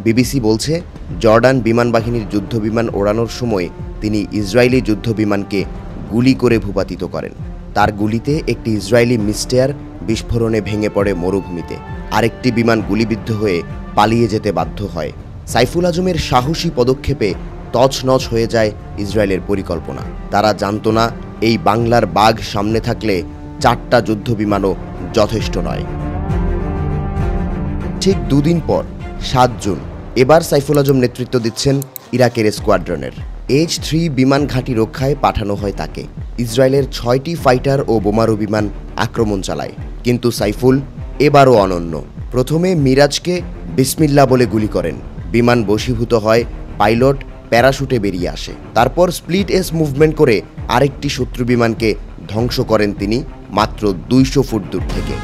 BBC বলছে, Jordan বিমান বাহিনীর যুদ্ধবিমান ওড়ানোর সময় তিনি ইসরায়েলি যুদ্ধবিমানকে গুলি করে ভূপাতিত করেন। তার গুলিতে একটি ইসরায়েলি মিস্টেয়ার বিস্ফোরণে ভেঙে পড়ে মরুভূমিতে। আরেকটি বিমান গুলিবিদ্ধ হয়ে পালিয়ে যেতে বাধ্য হয়। সাইফুল আজমের সাহসী পদক্ষেপে তছনছ হয়ে যায় ইসরায়েলের পরিকল্পনা। তারা জানত না এই বাংলার বাঘ সামনে থাকলে 4টা যুদ্ধবিমানও যথেষ্ট নয়। ঠিক দুদিন পর 7 জুন এবার সাইফুল আজম নেতৃত্ব দিচ্ছেন ইরাকের স্কোয়াড্রনের। H-3 বিমান ঘাঁটি রক্ষায় পাঠানো হয় তাকে। ইসরায়েলের 6টি ফাইটার ও বোমারু বিমান আক্রমণ চালায়, কিন্তু সাইফুল এবারও অনন্য। প্রথমে মিরাজকে বিসমিল্লাহ বলে গুলি করেন। বিমান বশীভূত হয়, পাইলট প্যারাশুটে বেরিয়ে আসে। তারপর স্প্লিট এস মুভমেন্ট করে আরেকটি শত্রু বিমানকে ধ্বংস করেন তিনি মাত্র 200 ফুট দূর থেকে।